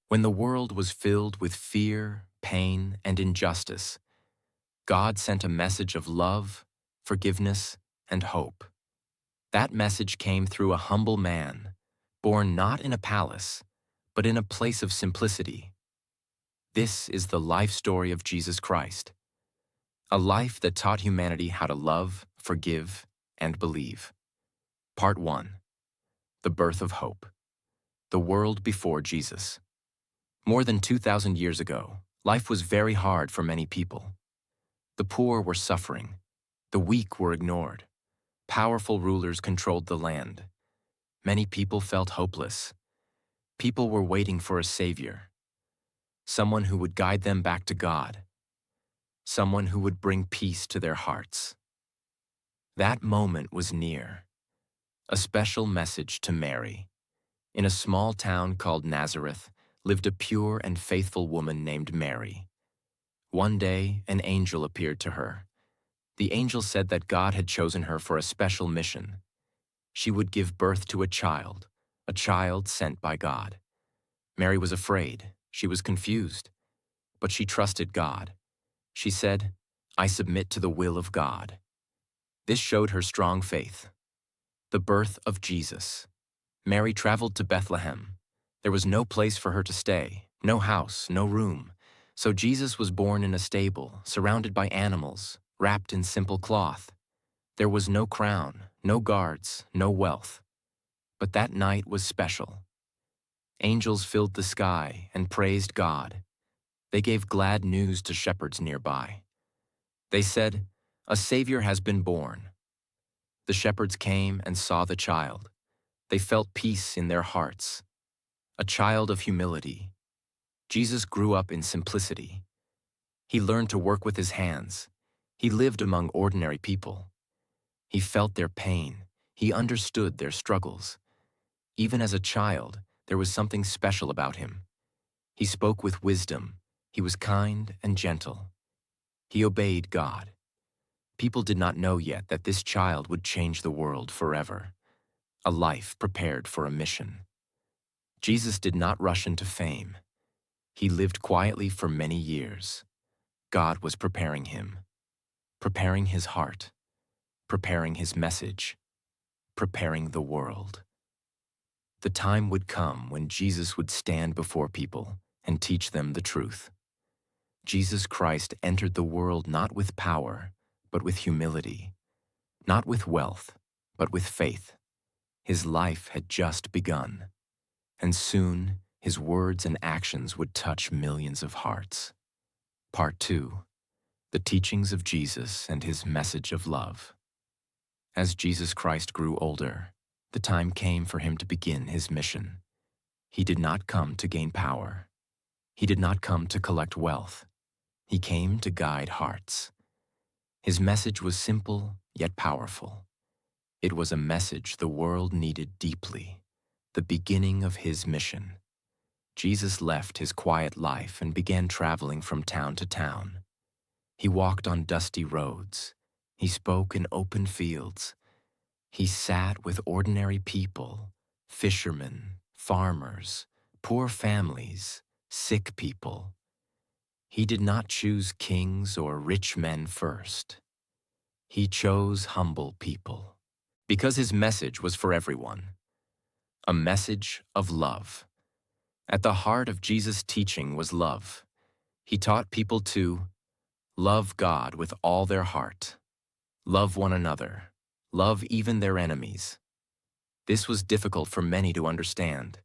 When the world was filled with fear, pain, and injustice, God sent a message of love, forgiveness, and hope. That message came through a humble man, born not in a palace, but in a place of simplicity. This is the life story of Jesus Christ, a life that taught humanity how to love, forgive, and believe. Part 1. The Birth of Hope. The world before Jesus. More than 2,000 years ago, life was very hard for many people. The poor were suffering. The weak were ignored. Powerful rulers controlled the land. Many people felt hopeless. People were waiting for a savior, someone who would guide them back to God, someone who would bring peace to their hearts. That moment was near. A special message to Mary. In a small town called Nazareth lived a pure and faithful woman named Mary. One day, an angel appeared to her. The angel said that God had chosen her for a special mission. She would give birth to a child sent by God. Mary was afraid. She was confused. But she trusted God. She said, "I submit to the will of God." This showed her strong faith. The birth of Jesus. Mary traveled to Bethlehem. There was no place for her to stay, no house, no room. So Jesus was born in a stable, surrounded by animals, wrapped in simple cloth. There was no crown, no guards, no wealth. But that night was special. Angels filled the sky and praised God. They gave glad news to shepherds nearby. They said, "A Savior has been born." The shepherds came and saw the child. They felt peace in their hearts. A child of humility. Jesus grew up in simplicity. He learned to work with his hands. He lived among ordinary people. He felt their pain. He understood their struggles. Even as a child, there was something special about him. He spoke with wisdom. He was kind and gentle. He obeyed God. People did not know yet that this child would change the world forever. A life prepared for a mission. Jesus did not rush into fame. He lived quietly for many years. God was preparing him, preparing his heart, preparing his message, preparing the world. The time would come when Jesus would stand before people and teach them the truth. Jesus Christ entered the world not with power, but with humility, not with wealth, but with faith. His life had just begun, and soon his words and actions would touch millions of hearts. Part 2. The Teachings of Jesus and His Message of Love. As Jesus Christ grew older, the time came for him to begin his mission. He did not come to gain power. He did not come to collect wealth. He came to guide hearts. His message was simple yet powerful. It was a message the world needed deeply, the beginning of his mission. Jesus left his quiet life and began traveling from town to town. He walked on dusty roads. He spoke in open fields. He sat with ordinary people, fishermen, farmers, poor families, sick people. He did not choose kings or rich men first. He chose humble people, because his message was for everyone. A message of love. At the heart of Jesus' teaching was love. He taught people to love God with all their heart, love one another, love even their enemies. This was difficult for many to understand.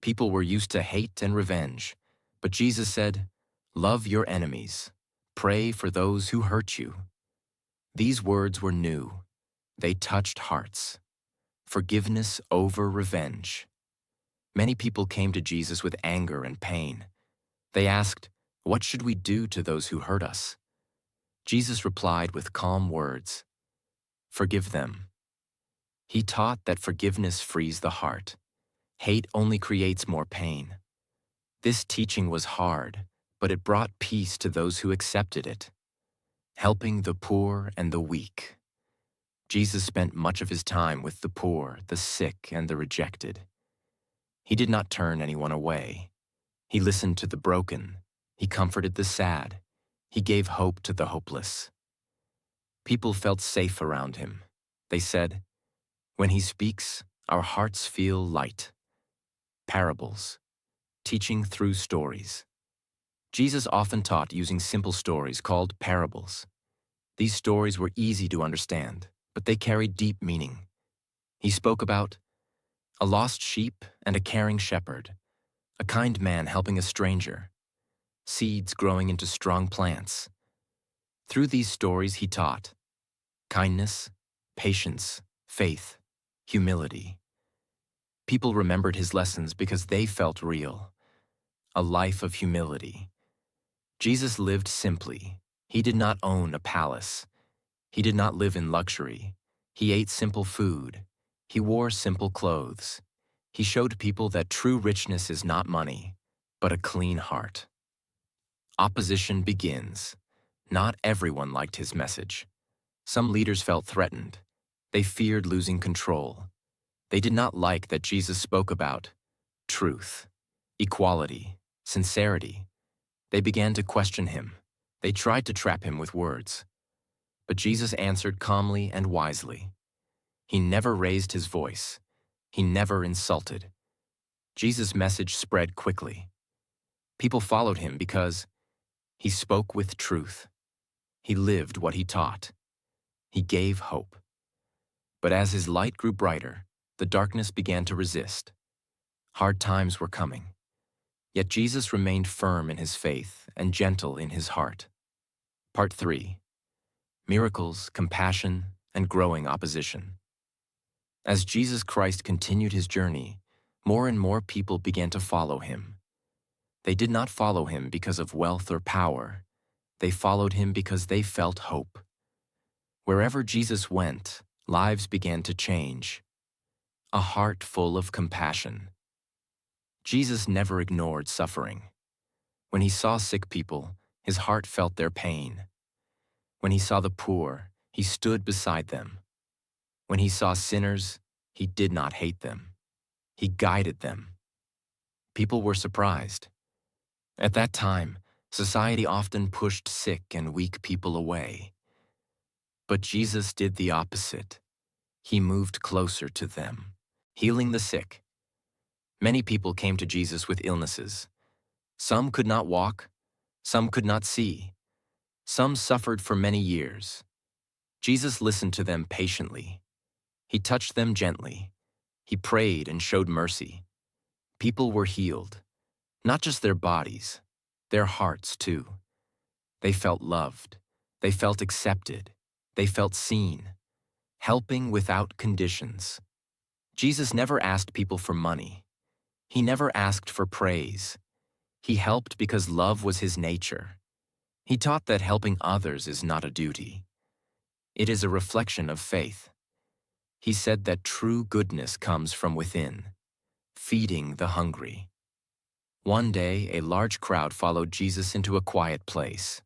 People were used to hate and revenge, but Jesus said, "Love your enemies. Pray for those who hurt you." These words were new. They touched hearts. Forgiveness over revenge. Many people came to Jesus with anger and pain. They asked, "What should we do to those who hurt us?" Jesus replied with calm words, "Forgive them." He taught that forgiveness frees the heart. Hate only creates more pain. This teaching was hard, but it brought peace to those who accepted it. Helping the poor and the weak. Jesus spent much of his time with the poor, the sick, and the rejected. He did not turn anyone away. He listened to the broken. He comforted the sad. He gave hope to the hopeless. People felt safe around him. They said, "When he speaks, our hearts feel light." Parables, teaching through stories. Jesus often taught using simple stories called parables. These stories were easy to understand, but they carried deep meaning. He spoke about a lost sheep and a caring shepherd, a kind man helping a stranger, seeds growing into strong plants. Through these stories, he taught kindness, patience, faith, humility. People remembered his lessons because they felt real. A life of humility. Jesus lived simply. He did not own a palace. He did not live in luxury. He ate simple food. He wore simple clothes. He showed people that true richness is not money, but a clean heart. Opposition begins. Not everyone liked his message. Some leaders felt threatened. They feared losing control. They did not like that Jesus spoke about truth, equality, sincerity. They began to question him. They tried to trap him with words. But Jesus answered calmly and wisely. He never raised his voice. He never insulted. Jesus' message spread quickly. People followed him because he spoke with truth. He lived what he taught. He gave hope. But as his light grew brighter, the darkness began to resist. Hard times were coming. Yet Jesus remained firm in his faith and gentle in his heart. Part 3. Miracles, compassion, and growing opposition. As Jesus Christ continued his journey, more and more people began to follow him. They did not follow him because of wealth or power. They followed him because they felt hope. Wherever Jesus went, lives began to change. A heart full of compassion. Jesus never ignored suffering. When he saw sick people, his heart felt their pain. When he saw the poor, he stood beside them. When he saw sinners, he did not hate them. He guided them. People were surprised. At that time, society often pushed sick and weak people away. But Jesus did the opposite. He moved closer to them, healing the sick. Many people came to Jesus with illnesses. Some could not walk, some could not see. Some suffered for many years. Jesus listened to them patiently. He touched them gently. He prayed and showed mercy. People were healed, not just their bodies, their hearts too. They felt loved. They felt accepted. They felt seen, helping without conditions. Jesus never asked people for money. He never asked for praise. He helped because love was his nature. He taught that helping others is not a duty. It is a reflection of faith. He said that true goodness comes from within, feeding the hungry. One day, a large crowd followed Jesus into a quiet place.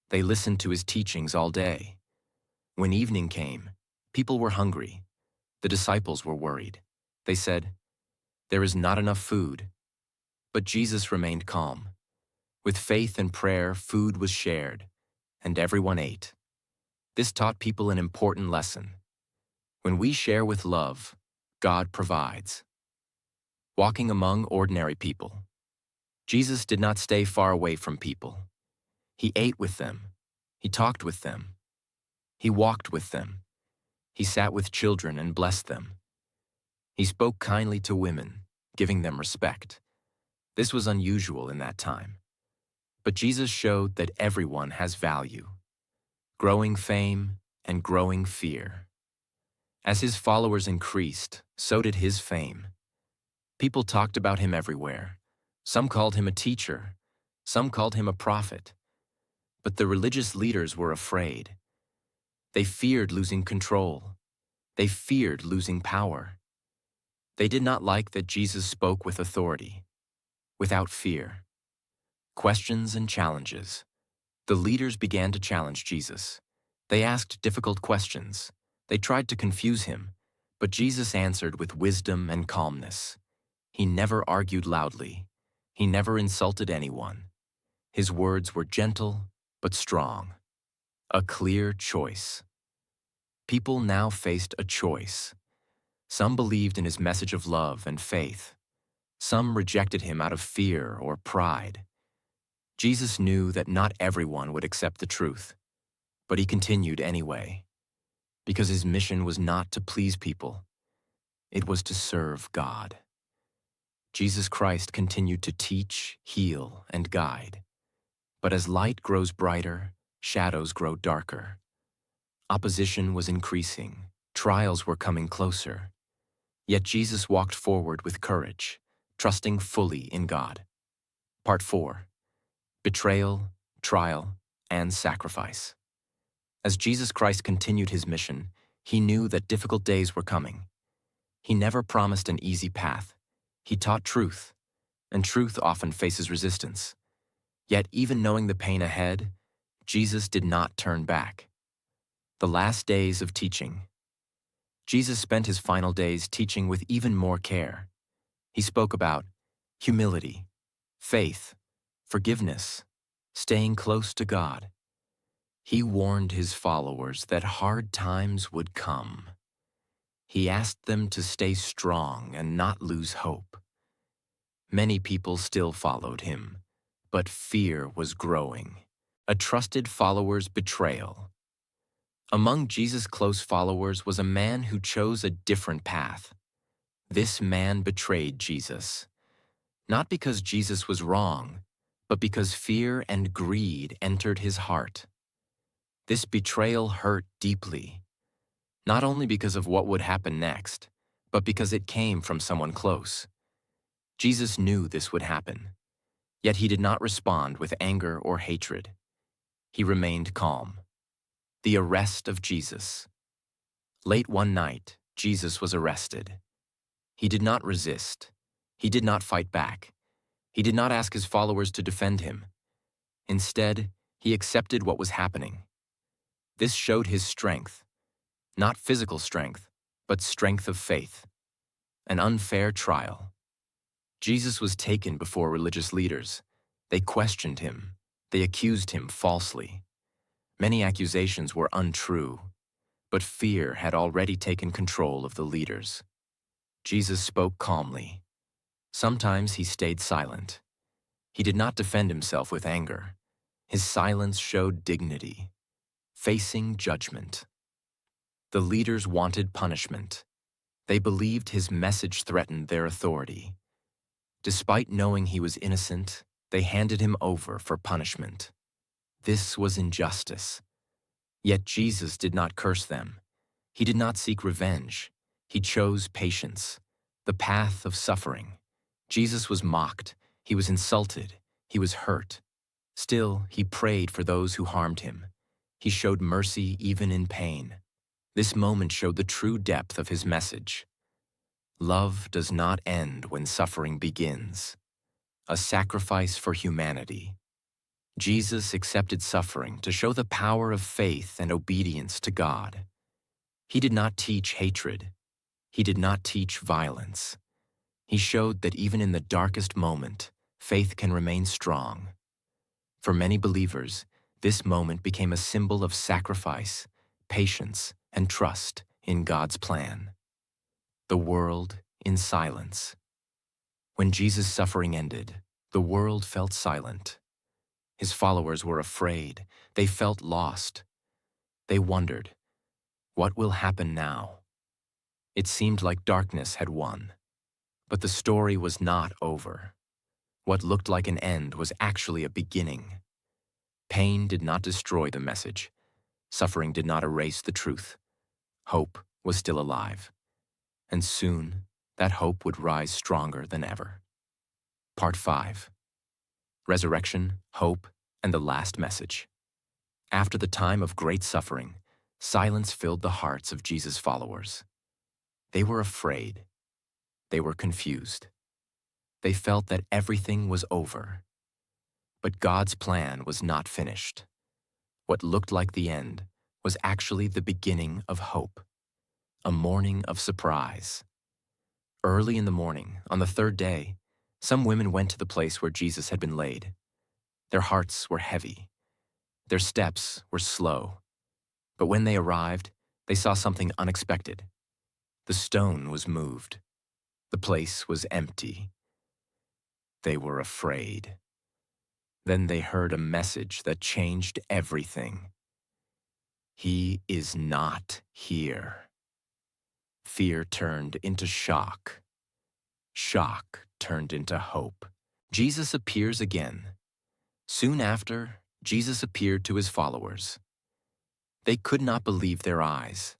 They listened to his teachings all day. When evening came, people were hungry. The disciples were worried. They said, "There is not enough food." But Jesus remained calm. With faith and prayer, food was shared, and everyone ate. This taught people an important lesson. When we share with love, God provides. Walking among ordinary people. Jesus did not stay far away from people. He ate with them. He talked with them. He walked with them. He sat with children and blessed them. He spoke kindly to women, giving them respect. This was unusual in that time. But Jesus showed that everyone has value. Growing fame and growing fear. As his followers increased, so did his fame. People talked about him everywhere. Some called him a teacher. Some called him a prophet. But the religious leaders were afraid. They feared losing control. They feared losing power. They did not like that Jesus spoke with authority, without fear. Questions and challenges. The leaders began to challenge Jesus. They asked difficult questions. They tried to confuse him, but Jesus answered with wisdom and calmness. He never argued loudly. He never insulted anyone. His words were gentle but strong. A clear choice. People now faced a choice. Some believed in his message of love and faith. Some rejected him out of fear or pride. Jesus knew that not everyone would accept the truth, but he continued anyway, because his mission was not to please people. It was to serve God. Jesus Christ continued to teach, heal, and guide. But as light grows brighter, shadows grow darker. Opposition was increasing. Trials were coming closer. Yet Jesus walked forward with courage, trusting fully in God. Part 4. Betrayal, Trial, and Sacrifice. As Jesus Christ continued his mission, he knew that difficult days were coming. He never promised an easy path. He taught truth, and truth often faces resistance. Yet even knowing the pain ahead, Jesus did not turn back. The last days of teaching. Jesus spent his final days teaching with even more care. He spoke about humility, faith, forgiveness, staying close to God. He warned his followers that hard times would come. He asked them to stay strong and not lose hope. Many people still followed him, but fear was growing. A trusted follower's betrayal. Among Jesus' close followers was a man who chose a different path. This man betrayed Jesus, not because Jesus was wrong, but because fear and greed entered his heart. This betrayal hurt deeply, not only because of what would happen next, but because it came from someone close. Jesus knew this would happen, yet he did not respond with anger or hatred. He remained calm. The arrest of Jesus. Late one night, Jesus was arrested. He did not resist. He did not fight back. He did not ask his followers to defend him. Instead, he accepted what was happening. This showed his strength, not physical strength, but strength of faith. An unfair trial. Jesus was taken before religious leaders. They questioned him. They accused him falsely. Many accusations were untrue, but fear had already taken control of the leaders. Jesus spoke calmly. Sometimes he stayed silent. He did not defend himself with anger. His silence showed dignity, facing judgment. The leaders wanted punishment. They believed his message threatened their authority. Despite knowing he was innocent, they handed him over for punishment. This was injustice. Yet Jesus did not curse them. He did not seek revenge. He chose patience, the path of suffering. Jesus was mocked. He was insulted. He was hurt. Still, he prayed for those who harmed him. He showed mercy even in pain. This moment showed the true depth of his message. Love does not end when suffering begins. A sacrifice for humanity. Jesus accepted suffering to show the power of faith and obedience to God. He did not teach hatred. He did not teach violence. He showed that even in the darkest moment, faith can remain strong. For many believers, this moment became a symbol of sacrifice, patience, and trust in God's plan. The world in silence. When Jesus' suffering ended, the world felt silent. His followers were afraid. They felt lost. They wondered, what will happen now? It seemed like darkness had won. But the story was not over. What looked like an end was actually a beginning. Pain did not destroy the message. Suffering did not erase the truth. Hope was still alive. And soon, that hope would rise stronger than ever. Part 5. Resurrection, Hope, and the Last Message. After the time of great suffering, silence filled the hearts of Jesus' followers. They were afraid. They were confused. They felt that everything was over. But God's plan was not finished. What looked like the end was actually the beginning of hope. A morning of surprise. Early in the morning, on the third day, Some women went to the place where Jesus had been laid. Their hearts were heavy. Their steps were slow. But when they arrived, they saw something unexpected. The stone was moved. The place was empty. They were afraid. Then they heard a message that changed everything. He is not here. Fear turned into shock. Shock turned into hope. Jesus appears again. Soon after, Jesus appeared to his followers. They could not believe their eyes.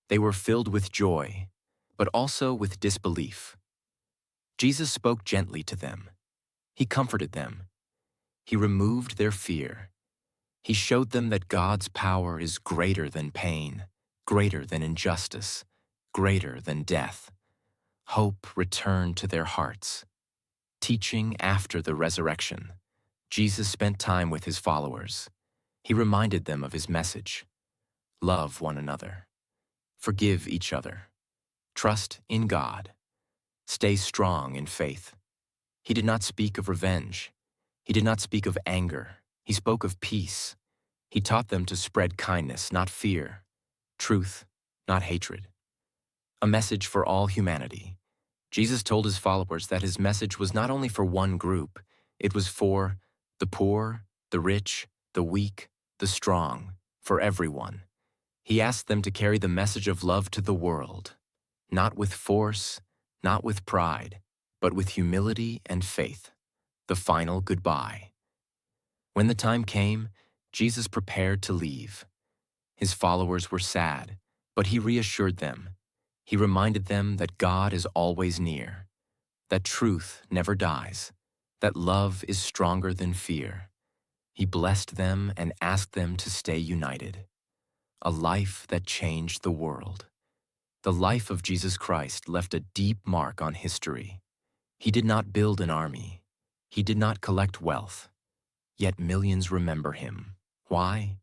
They were filled with joy, but also with disbelief. Jesus spoke gently to them. He comforted them. He removed their fear. He showed them that God's power is greater than pain, greater than injustice, greater than death. Hope returned to their hearts. Teaching after the resurrection, Jesus spent time with his followers. He reminded them of his message. Love one another. Forgive each other. Trust in God. Stay strong in faith. He did not speak of revenge. He did not speak of anger. He spoke of peace. He taught them to spread kindness, not fear. Truth, not hatred. A message for all humanity. Jesus told his followers that his message was not only for one group, it was for the poor, the rich, the weak, the strong, for everyone. He asked them to carry the message of love to the world, not with force, not with pride, but with humility and faith, the final goodbye. When the time came, Jesus prepared to leave. His followers were sad, but he reassured them. He reminded them that God is always near, that truth never dies, that love is stronger than fear. He blessed them and asked them to stay united. A life that changed the world. The life of Jesus Christ left a deep mark on history. He did not build an army. He did not collect wealth. Yet millions remember him. Why?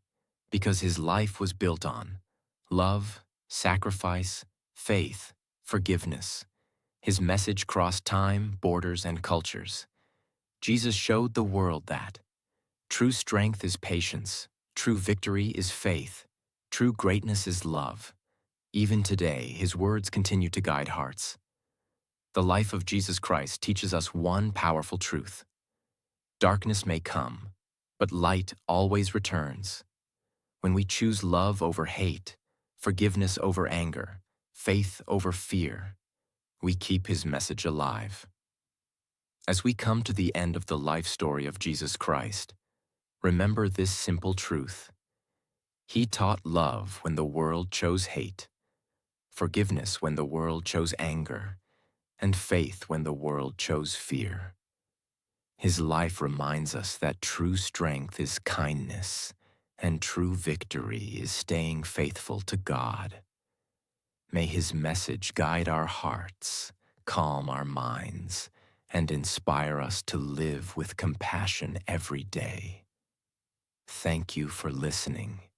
Because his life was built on love, sacrifice, faith, forgiveness. His message crossed time, borders, and cultures. Jesus showed the world that true strength is patience, true victory is faith, true greatness is love. Even today, his words continue to guide hearts. The life of Jesus Christ teaches us one powerful truth. Darkness may come, but light always returns. When we choose love over hate, forgiveness over anger, faith over fear, we keep his message alive. As we come to the end of the life story of Jesus Christ, remember this simple truth. He taught love when the world chose hate, forgiveness when the world chose anger, and faith when the world chose fear. His life reminds us that true strength is kindness, and true victory is staying faithful to God. May his message guide our hearts, calm our minds, and inspire us to live with compassion every day. Thank you for listening.